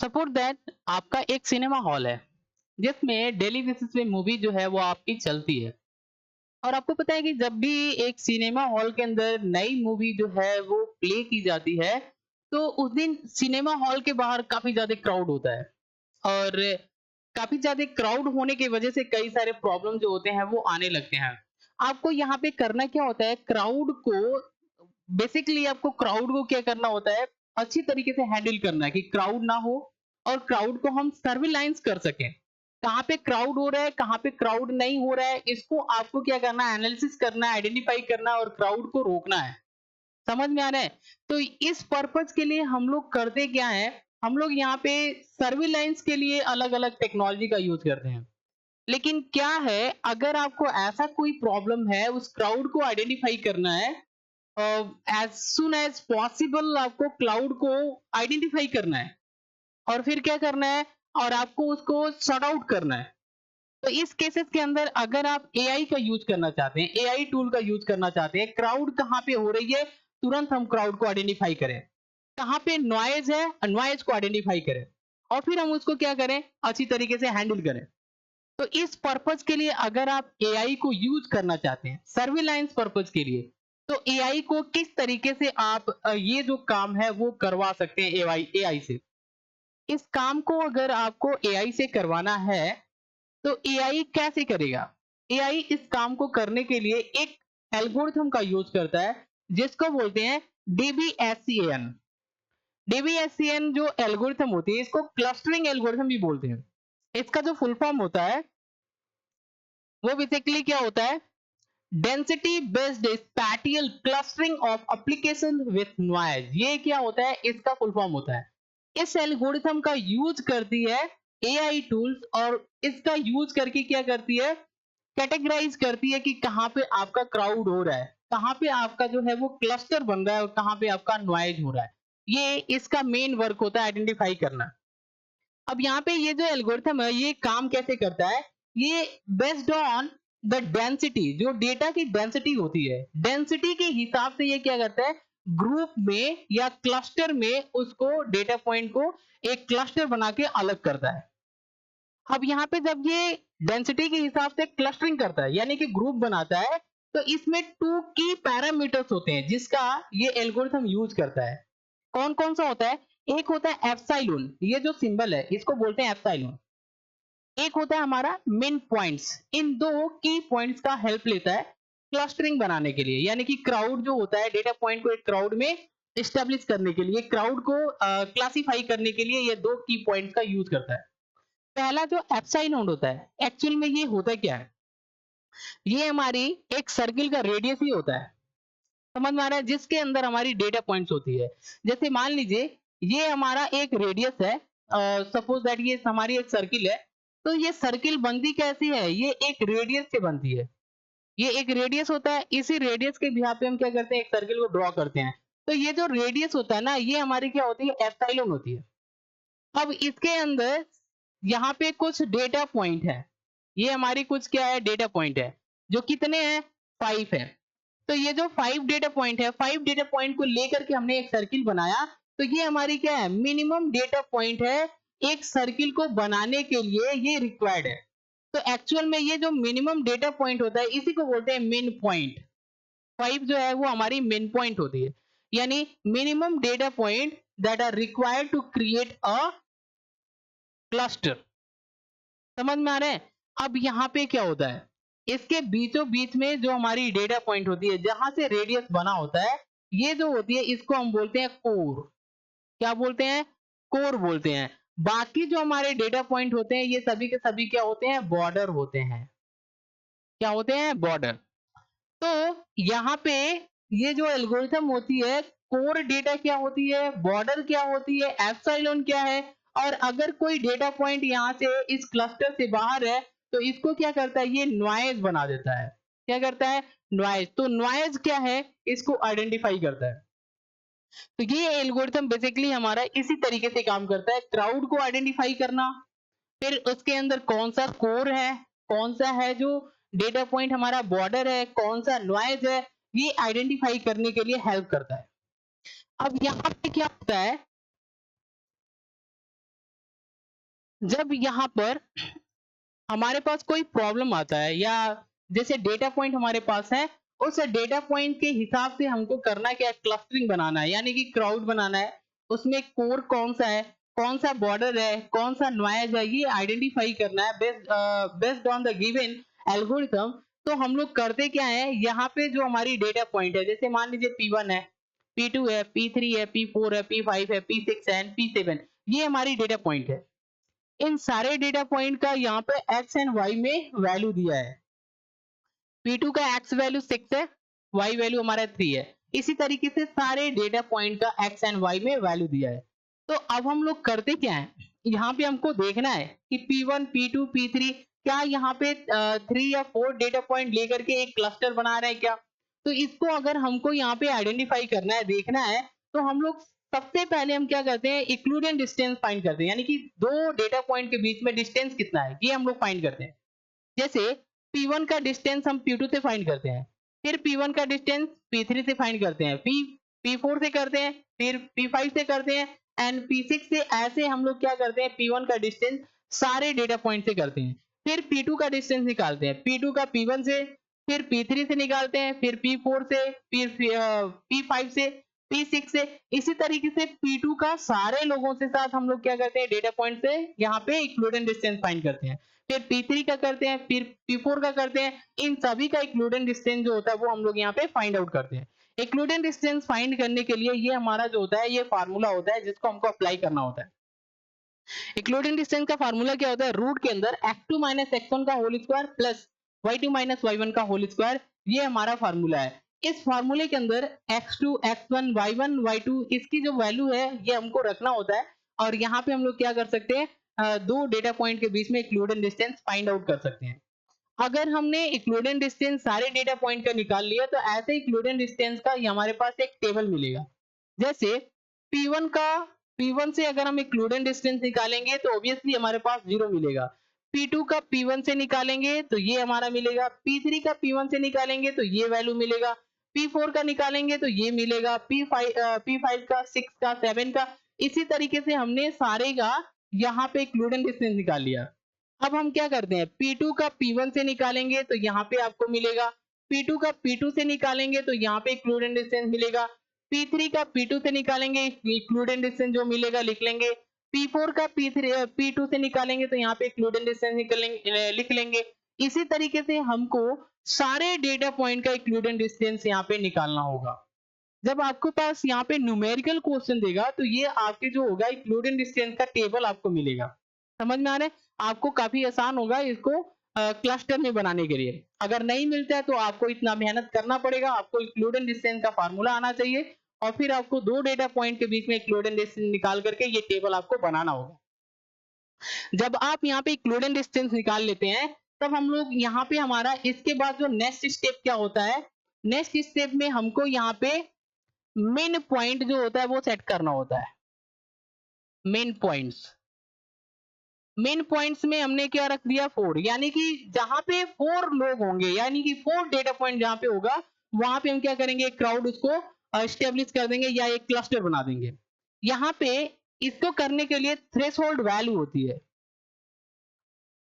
Suppose that आपका एक cinema hall है जिसमें डेली बेसिस पे मूवी जो है वो आपकी चलती है। और आपको पता है कि जब भी एक सिनेमा हॉल के अंदर नई मूवी जो है वो प्ले की जाती है तो उस दिन सिनेमा हॉल के बाहर काफी ज्यादा क्राउड होता है। और काफी ज्यादा क्राउड होने की वजह से कई सारे प्रॉब्लम जो होते हैं वो आने लगते हैं। आपको यहाँ पे करना क्या होता है, क्राउड को बेसिकली आपको क्राउड को क्या करना होता है, अच्छी तरीके से हैंडल करना है कि क्राउड ना हो और क्राउड को हम सर्विलांस कर सकें। कहाँ पे क्राउड हो रहा है, कहाँ पे क्राउड नहीं हो रहा है, इसको आपको क्या करना है, एनालिसिस करना है, आइडेंटिफाई करना है और क्राउड को रोकना है। समझ में आ रहा है? तो इस पर्पज के लिए हम लोग करते क्या है, हम लोग यहाँ पे सर्विलांस के लिए अलग अलग टेक्नोलॉजी का यूज करते हैं। लेकिन क्या है, अगर आपको ऐसा कोई प्रॉब्लम है, उस क्राउड को आइडेंटिफाई करना है, एज सुन एज पॉसिबल आपको क्लाउड को आइडेंटिफाई करना है और फिर क्या करना है, और आपको उसको सॉर्ट आउट करना है। तो इस केसेस के अंदर अगर आप एआई का यूज करना चाहते हैं, एआई टूल का यूज करना चाहते हैं, क्राउड कहाँ पे हो रही है, तुरंत हम क्राउड को आइडेंटिफाई करें। कहाँ पे नॉइज है, नॉइज को आइडेंटिफाई करें और फिर हम उसको क्या करें, अच्छी तरीके से हैंडल करें। तो इस पर्पज के लिए अगर आप एआई को यूज करना चाहते हैं सर्विलांस पर्पज के लिए, तो एआई को किस तरीके से आप ये जो काम है वो करवा सकते हैं एआई एआई से। इस काम को अगर आपको एआई से करवाना है तो एआई कैसे करेगा। एआई इस काम को करने के लिए एक एल्गोरिथम का यूज करता है जिसको बोलते हैं डीबीएससीएन। डीबीएससीएन जो एल्गोरिथम होती है इसको क्लस्टरिंग एल्गोरिथम भी बोलते हैं। इसका जो फुल फॉर्म होता है वो बेसिकली क्या होता है, density based spatial clustering of application with noise. ये क्या होता है, इसका फुल फॉर्म होता है। इस एल्गोरिथम का यूज करती है एआई टूल्स और इसका यूज करके क्या करती है, कैटेगराइज करती है कि कहाँ पे आपका क्राउड हो रहा है, कहाँ पे आपका जो है वो क्लस्टर बन रहा है और कहाँ पे आपका नॉइज हो रहा है। ये इसका मेन वर्क होता है, आइडेंटिफाई करना। अब यहाँ पे ये जो एल्गोरिथम है ये काम कैसे करता है, ये बेस्ड ऑन द डेंसिटी, जो डेटा की डेंसिटी होती है, डेंसिटी के हिसाब से ये क्या करता है, ग्रुप में या क्लस्टर में उसको डेटा पॉइंट को एक क्लस्टर बना के अलग करता है। अब यहाँ पे जब ये डेंसिटी के हिसाब से क्लस्टरिंग करता है यानी कि ग्रुप बनाता है, तो इसमें टू की पैरामीटर्स होते हैं जिसका ये एल्गोरिथम यूज करता है। कौन कौन सा होता है, एक होता है एप्सिलॉन, ये जो सिंबल है इसको बोलते हैं एप्सिलॉन। एक होता है हमारा मिन पॉइंट्स, इन दो की पॉइंट्स का हेल्प लेता है क्लस्टरिंग बनाने के लिए, यानी कि क्राउड जो होता है डेटा पॉइंट को एक क्राउड में एस्टेब्लिश करने के लिए, क्राउड को क्लासिफाई करने के लिए ये दो की पॉइंट्स का यूज करता है। पहला जो एप्सिलॉन होता है, एक्चुअल में ये होता क्या है, ये हमारी एक सर्किल का रेडियस ही होता है। समझ में आ रहा है, जिसके अंदर हमारी डेटा पॉइंट्स होती है। जैसे मान लीजिए ये हमारा एक रेडियस है, सपोज दैट ये हमारी एक सर्किल है। तो ये सर्किल बनती कैसी है, ये एक रेडियस से बनती है। ये एक रेडियस होता है, इसी रेडियस के बिहाफ पे हम क्या करते हैं, एक सर्किल को ड्रॉ करते हैं। तो ये जो रेडियस होता है ना, ये हमारी क्या होती है, एप्सिलॉन होती है। अब इसके अंदर यहाँ पे कुछ डेटा पॉइंट है, ये हमारी कुछ क्या है, डेटा पॉइंट है, जो कितने हैं, 5 है। तो ये जो 5 डेटा पॉइंट है, 5 डेटा पॉइंट को लेकर के हमने एक सर्किल बनाया। तो ये हमारी क्या है, मिनिमम डेटा पॉइंट है एक सर्किल को बनाने के लिए, ये रिक्वायर्ड है। तो एक्चुअल में ये जो मिनिमम डेटा पॉइंट होता है इसी को बोलते हैं मिन पॉइंट। 5 जो है वो हमारी मिन पॉइंट होती है, यानी minimum data point that are required to create a cluster. समझ में आ रहा है। अब यहाँ पे क्या होता है, इसके बीचों बीच में जो हमारी डेटा पॉइंट होती है जहां से रेडियस बना होता है, ये जो होती है इसको हम बोलते हैं कोर। क्या बोलते हैं, कोर बोलते हैं। बाकी जो हमारे डेटा पॉइंट होते हैं ये सभी के सभी क्या होते हैं, बॉर्डर होते हैं। क्या होते हैं, बॉर्डर। तो यहाँ पे ये जो एल्गोरिथम होती है, कोर डेटा क्या होती है, बॉर्डर क्या होती है, एप्सिलॉन क्या है, और अगर कोई डेटा पॉइंट यहाँ से इस क्लस्टर से बाहर है तो इसको क्या करता है, ये नॉइज बना देता है। क्या करता है, नॉइज। तो नॉइज क्या है, इसको आइडेंटिफाई करता है। तो ये एल्गोरिथम बेसिकली हमारा इसी तरीके से काम करता है, क्राउड को आइडेंटिफाई करना, फिर उसके अंदर कौन सा कोर है, कौन सा है जो डेटा पॉइंट हमारा बॉर्डर है, कौन सा नॉइज है, ये आइडेंटिफाई करने के लिए हेल्प करता है। अब यहाँ पे क्या होता है, जब यहाँ पर हमारे पास कोई प्रॉब्लम आता है या जैसे डेटा पॉइंट हमारे पास है, उस डेटा पॉइंट के हिसाब से हमको करना क्या है, क्लस्टरिंग बनाना है, यानी कि क्राउड बनाना है। उसमें कोर कौन सा है, कौन सा बॉर्डर है, कौन सा नॉइज है, ये आइडेंटिफाई करना है based on the given algorithm. तो हम लोग करते क्या है, यहाँ पे जो हमारी डेटा पॉइंट है, जैसे मान लीजिए P1 है, P2 है, P3 है, P4 है, P5 है, P6 है, P7, ये हमारी डेटा पॉइंट है। इन सारे डेटा पॉइंट का यहाँ पे x एंड y में वैल्यू दिया है। P2 का x वैल्यू 6 है, y वैल्यू हमारा 3 है। इसी तरीके से सारे डेटा पॉइंट का x एंड y में वैल्यू दिया है। तो अब हम लोग करते क्या है, यहाँ पे हमको देखना है कि P1, P2, P3 क्या यहाँ पे 3 या 4 डेटा पॉइंट लेकर के एक क्लस्टर बना रहे हैं क्या। तो इसको अगर हमको यहाँ पे आइडेंटिफाई करना है, देखना है, तो हम लोग सबसे पहले हम क्या करते हैं, इक्लूडेंट डिस्टेंस फाइंड करते हैं, यानी कि दो डेटा पॉइंट के बीच में डिस्टेंस कितना है, ये हम लोग फाइंड करते हैं। जैसे P1 का डिस्टेंस हम P2 से फाइंड करते हैं, फिर P1 का डिस्टेंस P3 से फाइंड करते हैं, P4 से करते हैं, फिर P5 से करते हैं एंड P6 से। ऐसे हम लोग क्या करते हैं, P1 का डिस्टेंस सारे डेटा पॉइंट से करते हैं, फिर P2 का डिस्टेंस निकालते हैं, P2 का P1 से, फिर P3 से निकालते हैं, फिर P4 से, फिर P5 से, P6 से। इसी तरीके से P2 का सारे लोगों से साथ हम लोग क्या करते हैं, डेटा पॉइंट से यहाँ पे इक्विवेलेंट डिस्टेंस फाइंड करते हैं, फिर P3 का करते हैं, फिर P4 का करते हैं। इन सभी का इक्विवेलेंट डिस्टेंस जो होता है वो हम लोग यहाँ पे फाइंड आउट करते हैं। इक्विवेलेंट डिस्टेंस फाइंड करने के लिए ये हमारा जो होता है, ये फार्मूला होता है जिसको हमको अप्लाई करना होता है। इक्विवेलेंट डिस्टेंस का फार्मूला क्या होता है, रूट के अंदर x2 माइनस x1 का whole square plus y2 minus y1 का होल स्क्वायर, ये हमारा फार्मूला है। इस फार्मूले के अंदर x2, x1, y1, y2 इसकी जो वैल्यू है ये हमको रखना होता है, और यहाँ पे हम लोग क्या कर सकते हैं, दो डेटा पॉइंट के बीच में इक्विवेलेंट डिस्टेंस फाइंड आउट कर सकते हैं। अगर हमने इक्विवेलेंट डिस्टेंस सारे डेटा पॉइंट का निकाल लिया, तो ऐसे इक्विवेलेंट डिस्टेंस का हमारे पास एक टेबल मिलेगा। जैसे P1 का, P1 से अगर हम इक्विवेलेंट डिस्टेंस निकालेंगे तो ऑब्वियसली हमारे पास 0 मिलेगा। P2 का P1 से निकालेंगे तो ये हमारा मिलेगा, P3 का P1 से निकालेंगे तो ये वैल्यू मिलेगा, P4 का निकालेंगे तो ये मिलेगा, P5 का, 6 का, 7 का। इसी तरीके से हमने सारे का यहाँ पे इक्विवेलेंट डिस्टेंस निकाल लिया। अब हम क्या करते हैं, P2 का P1 से निकालेंगे तो यहाँ पे आपको मिलेगा, P2 का P2 से निकालेंगे तो यहाँ पे इक्विवेलेंट डिस्टेंस मिलेगा, P3 का P2 से निकालेंगे, इक्विवेलेंट डिस्टेंस जो मिलेगा लिख लेंगे, P4 का P2 से निकालेंगे तो यहाँ पे इक्विवेलेंट डिस्टेंस लिख लेंगे। इसी तरीके से हमको सारे डेटा पॉइंट का इक्विवेलेंट डिस्टेंस यहाँ पे निकालना होगा। जब आपके पास यहाँ पे न्यूमेरिकल क्वेश्चन देगा तो ये आपके जो होगा इक्विवेलेंट डिस्टेंस का टेबल आपको मिलेगा। समझ में आ रहा है, आपको काफी आसान होगा इसको क्लस्टर में बनाने के लिए। अगर नहीं मिलता है तो आपको इतना मेहनत करना पड़ेगा, आपको इक्विवेलेंट डिस्टेंस का फार्मूला आना चाहिए, और फिर आपको दो डेटा पॉइंट के बीच में इक्विवेलेंट डिस्टेंस निकाल करके ये टेबल आपको बनाना होगा। जब आप यहाँ पे इक्विवेलेंट डिस्टेंस निकाल लेते हैं, तब हम लोग यहाँ पे हमारा इसके बाद जो नेक्स्ट स्टेप क्या होता है, नेक्स्ट स्टेप में हमको यहाँ पे मेन पॉइंट जो होता है वो सेट करना होता है। मेन पॉइंट्स, मेन पॉइंट्स में हमने क्या रख दिया, 4, यानी कि जहां पे 4 लोग होंगे, यानी कि 4 डेटा पॉइंट जहां पे होगा, वहां पे हम क्या करेंगे, क्राउड उसको एस्टेब्लिश कर देंगे या एक क्लस्टर बना देंगे। यहाँ पे इसको करने के लिए थ्रेशोल्ड वैल्यू होती है,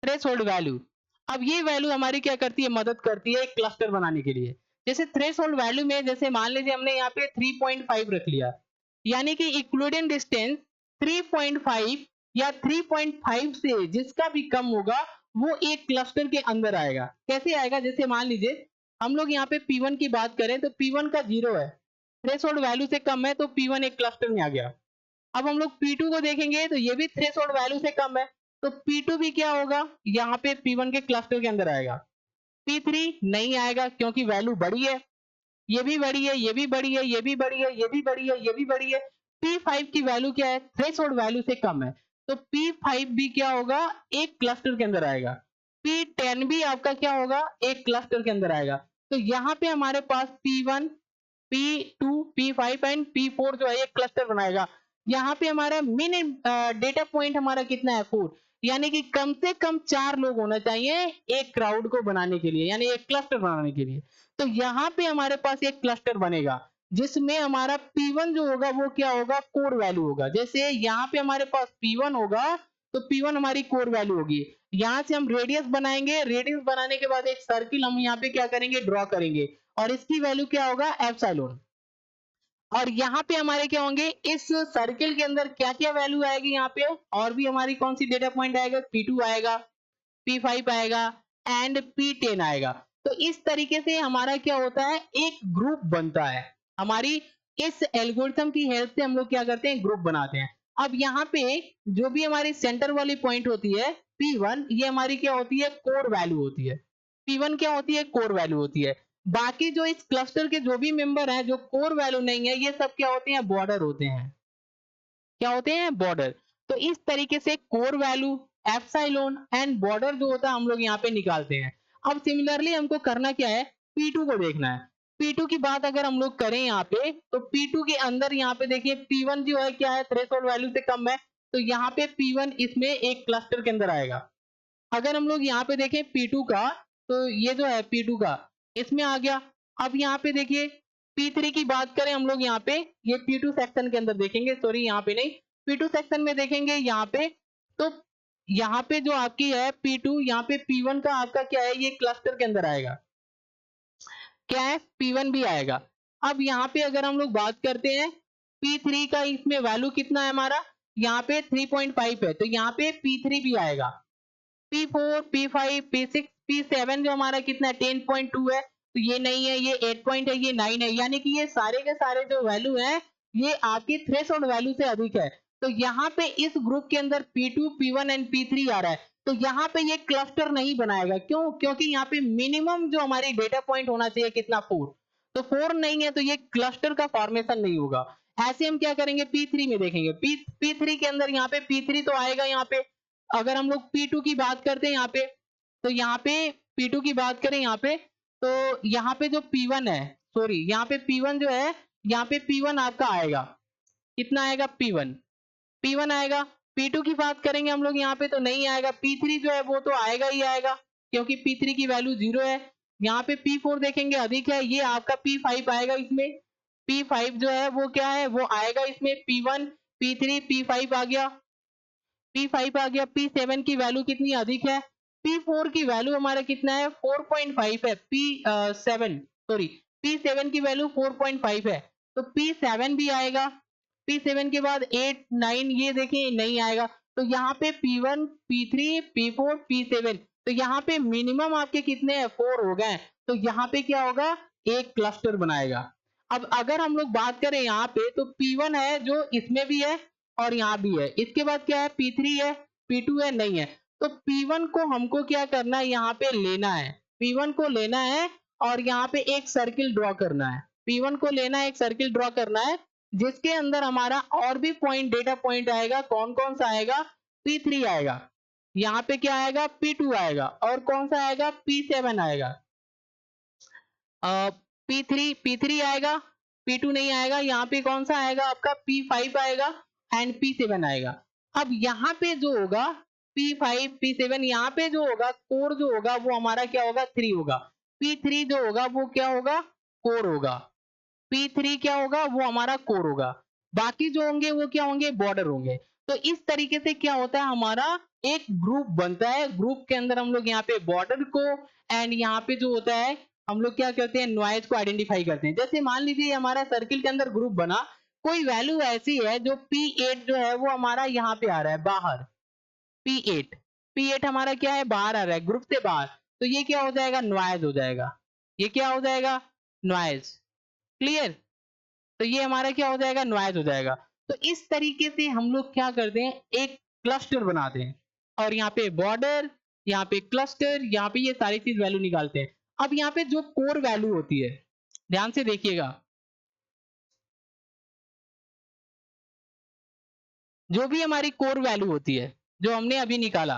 थ्रेशोल्ड वैल्यू। अब ये वैल्यू हमारी क्या करती है, मदद करती है एक क्लस्टर बनाने के लिए। जैसे थ्रेशोल्ड वैल्यू में, जैसे मान लीजिए हमने यहाँ पे 3.5 रख लिया, यानी कि इक्विवेलेंट डिस्टेंस 3.5 या 3.5 से जिसका भी कम होगा वो एक क्लस्टर के अंदर आएगा। कैसे आएगा, जैसे मान लीजिए हम लोग यहाँ पे P1 की बात करें तो P1 का 0 है, थ्रेशोल्ड वैल्यू से कम है, तो P1 एक क्लस्टर में आ गया। अब हम लोग P2 को देखेंगे तो ये भी थ्रेशोल्ड वैल्यू से कम है, तो P2 भी क्या होगा, यहाँ पे P1 के क्लस्टर के अंदर आएगा। P3 नहीं आएगा क्योंकि वैल्यू बड़ी है, ये भी बड़ी है, ये भी बड़ी है, ये भी बड़ी है, ये भी बड़ी है, ये भी बड़ी है। P5 की वैल्यू क्या है, थ्रेशोल्ड वैल्यू से कम है, तो P5 भी क्या होगा, एक क्लस्टर के अंदर आएगा। P10 भी आपका क्या होगा, एक क्लस्टर के अंदर आएगा। तो यहाँ पे हमारे पास P1, P2, P5 and P4 जो है एक क्लस्टर बनाएगा। यहाँ पे हमारा मिन डेटा पॉइंट हमारा कितना है, 4, यानी कि कम से कम 4 लोग होना चाहिए एक क्राउड को बनाने के लिए, यानी एक क्लस्टर बनाने के लिए। तो यहाँ पे हमारे पास एक क्लस्टर बनेगा जिसमें हमारा P1 जो होगा वो क्या होगा, कोर वैल्यू होगा। जैसे यहाँ पे हमारे पास P1 होगा तो P1 हमारी कोर वैल्यू होगी। यहाँ से हम रेडियस बनाएंगे, रेडियस बनाने के बाद एक सर्किल हम यहाँ पे क्या करेंगे, ड्रॉ करेंगे, और इसकी वैल्यू क्या होगा, एप्सिलॉन। और यहाँ पे हमारे क्या होंगे, इस सर्किल के अंदर क्या क्या वैल्यू आएगी यहाँ पे, और भी हमारी कौन सी डेटा पॉइंट आएगा, P2 आएगा, P5 आएगा एंड P10 आएगा। तो इस तरीके से हमारा क्या होता है, एक ग्रुप बनता है। हमारी इस एल्गोरिथम की हेल्प से हम लोग क्या करते हैं, ग्रुप बनाते हैं। अब यहाँ पे जो भी हमारी सेंटर वाली पॉइंट होती है P1, ये हमारी क्या होती है, कोर वैल्यू होती है। P1 क्या होती है, कोर वैल्यू होती है। बाकी जो इस क्लस्टर के जो भी मेंबर हैं जो कोर वैल्यू नहीं है, ये सब क्या होते हैं, बॉर्डर होते हैं। क्या होते हैं, बॉर्डर। तो इस तरीके से core value, epsilon and border जो होता है हम लोग यहाँ पे निकालते हैं। अब सिमिलरली हमको करना क्या है, P2 को देखना है। P2 की बात अगर हम लोग करें यहाँ पे, तो P2 के अंदर यहाँ पे देखिए P1 जो है क्या है, थ्रेशोल्ड वैल्यू से कम है, तो यहाँ पे P1 इसमें एक क्लस्टर के अंदर आएगा। अगर हम लोग यहाँ पे देखें P2 का, तो ये जो है P2 का इसमें आ गया। अब यहाँ पे देखिए P3 की बात करें हम लोग, यहाँ पे ये P2 सेक्शन के अंदर देखेंगे, सॉरी यहाँ पे नहीं, P2 सेक्शन में देखेंगे यहाँ पे, तो यहाँ पे जो आपकी है P2, यहाँ पे P1 का आपका क्या है, ये क्लस्टर के अंदर आएगा, क्या है, P1 भी आएगा। अब यहाँ पे अगर हम लोग बात करते हैं P3 का, इसमें वैल्यू कितना है हमारा, यहाँ पे 3.5 है, तो यहाँ पे P3 भी आएगा। P4, P5, P6, P7 जो हमारा कितना है, 10.2 है, तो ये नहीं है, ये 8 पॉइंट है, ये 9 है, यानी कि ये सारे के सारे जो वैल्यू है ये आपकी थ्रेशोल्ड वैल्यू से अधिक है। तो यहाँ पे इस ग्रुप के अंदर P2, P1 एंड P3 आ रहा है, तो यहाँ पे ये क्लस्टर नहीं बनाएगा। क्यों, क्योंकि यहाँ पे मिनिमम जो हमारी डेटा पॉइंट होना चाहिए कितना, 4, तो 4 नहीं है, तो ये क्लस्टर का फॉर्मेशन नहीं होगा। ऐसे हम क्या करेंगे, P3 में देखेंगे, P3 के अंदर यहाँ पे P3 तो आएगा। यहाँ पे अगर हम लोग P2 की बात करते हैं यहाँ पे, तो यहाँ पे P2 की बात करें यहाँ पे, तो यहाँ पे जो P1 है, सॉरी यहाँ पे P1 जो है, यहाँ पे P1 आपका आएगा, कितना आएगा, P1 आएगा। P2 की बात करेंगे हम लोग यहाँ पे, तो नहीं आएगा। P3 जो है वो तो आएगा ही आएगा, क्योंकि P3 की वैल्यू 0 है। यहाँ पे P4 देखेंगे अधिक है, ये आपका P5 आएगा इसमें। P5 जो है वो क्या है, वो आएगा इसमें, P1, P3, P5 आ गया, P5 आ गया। P7 की वैल्यू कितनी अधिक है, P4 की वैल्यू हमारा कितना है, 4.5 है। P7 सॉरी, P7 की वैल्यू 4.5 है, तो P7 भी आएगा। P7 के बाद 8, 9 ये देखिए नहीं आएगा, तो यहाँ पे P1, P3, P4, P7, तो यहाँ पे मिनिमम आपके कितने हैं, 4 हो गए। तो यहाँ पे क्या होगा, एक क्लस्टर बनाएगा। अब अगर हम लोग बात करें यहाँ पे, तो P1 है जो इसमें भी है और यहाँ भी है, इसके बाद क्या है, P3 है, P2 है, नहीं है, तो P1 को हमको क्या करना है, यहाँ पे लेना है, P1 को लेना है और यहाँ पे एक सर्किल ड्रॉ करना है। P1 को लेना है, एक सर्किल ड्रॉ करना है, जिसके अंदर हमारा और भी पॉइंट, डेटा पॉइंट आएगा। कौन कौन सा आएगा, P3 आएगा, यहाँ पे क्या आएगा, P2 आएगा, और कौन सा आएगा, P7 आएगा। P3 आएगा, P2 नहीं आएगा, यहाँ पे कौन सा आएगा आपका, P5 आएगा एंड P7 आएगा। अब यहाँ पे जो होगा P5, P7, यहाँ पे जो होगा कोर जो होगा वो हमारा क्या होगा, 3 होगा। P3 जो होगा वो क्या होगा, कोर होगा। P3 क्या होगा, वो हमारा कोर होगा। बाकी जो होंगे वो क्या होंगे, बॉर्डर होंगे। तो इस तरीके से क्या होता है, हमारा एक ग्रुप बनता है। ग्रुप के अंदर हम लोग यहाँ पे बॉर्डर को एंड यहाँ पे जो होता है हम लोग क्या करते हैं, नॉइज को आइडेंटिफाई करते हैं। जैसे मान लीजिए हमारा सर्किल के अंदर ग्रुप बना, कोई वैल्यू ऐसी है जो P8 जो है वो हमारा यहाँ पे आ रहा है बाहर, P8 हमारा क्या है, बाहर आ रहा है, ग्रुप से बाहर, तो ये क्या हो जाएगा, नॉइज हो जाएगा। ये क्या हो जाएगा, नॉइज। क्लियर, तो ये हमारा क्या हो जाएगा, नॉइज हो जाएगा। तो इस तरीके से हम लोग क्या करते हैं, एक क्लस्टर बनाते हैं, और यहाँ पे बॉर्डर, यहाँ पे क्लस्टर, यहाँ पे ये सारी चीज वैल्यू निकालते हैं। अब यहाँ पे जो कोर वैल्यू होती है, ध्यान से देखिएगा, जो भी हमारी कोर वैल्यू होती है जो हमने अभी निकाला,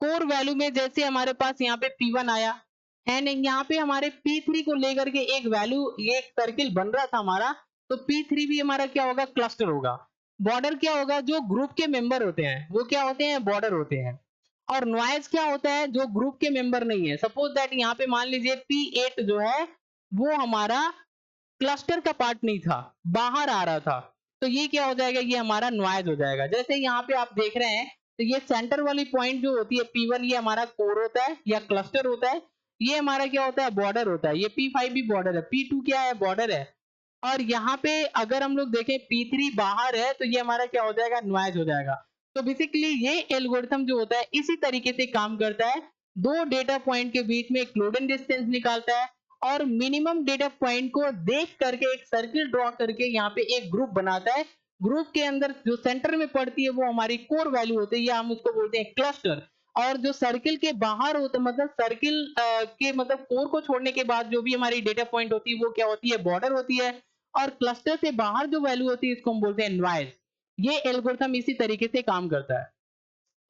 कोर वैल्यू में जैसे हमारे पास यहाँ पे P1 आया एंड यहाँ पे हमारे P3 को लेकर के एक वैल्यू, ये एक सर्किल बन रहा था हमारा, तो P3 भी हमारा क्या होगा, क्लस्टर होगा। बॉर्डर क्या होगा, जो ग्रुप के मेंबर होते हैं वो क्या होते हैं, बॉर्डर होते हैं। और नॉइज क्या होता है, जो ग्रुप के मेंबर नहीं है। सपोज दैट यहाँ पे मान लीजिए P8 जो है वो हमारा क्लस्टर का पार्ट नहीं था, बाहर आ रहा था, तो ये क्या हो जाएगा, ये हमारा नॉइज हो जाएगा। जैसे यहाँ पे आप देख रहे हैं तो ये सेंटर वाली पॉइंट जो होती है P1 ये हमारा कोर होता है या क्लस्टर होता है, ये हमारा क्या होता है बॉर्डर होता है, ये P5 भी बॉर्डर है, P2 क्या है बॉर्डर है। और यहाँ पे अगर हम लोग देखें P3 बाहर है तो ये हमारा क्या हो जाएगा नॉइज हो जाएगा। तो बेसिकली ये एल्गोरिथम जो होता है इसी तरीके से काम करता है, दो डेटा पॉइंट के बीच में एक लोडिंग डिस्टेंस निकालता है और मिनिमम डेटा पॉइंट को देख करके एक सर्किल ड्रॉ करके यहाँ पे एक ग्रुप बनाता है। ग्रुप के अंदर जो सेंटर में पड़ती है वो हमारी कोर वैल्यू होती है या हम उसको बोलते हैं क्लस्टर। और जो सर्किल के बाहर होता है मतलब सर्किल के मतलब कोर को छोड़ने के बाद जो भी हमारी डेटा पॉइंट होती है वो क्या होती है बॉर्डर होती है। और क्लस्टर से बाहर जो वैल्यू होती है इसको हम बोलते हैं नॉइज। ये एल्गोरिथम इसी तरीके से काम करता है।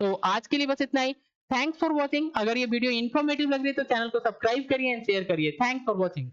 तो आज के लिए बस इतना ही। Thanks for watching. अगर ये वीडियो इन्फॉर्मेटिव लग रही है तो चैनल को सब्सक्राइब करिए एंड शेयर करिए। Thanks for watching.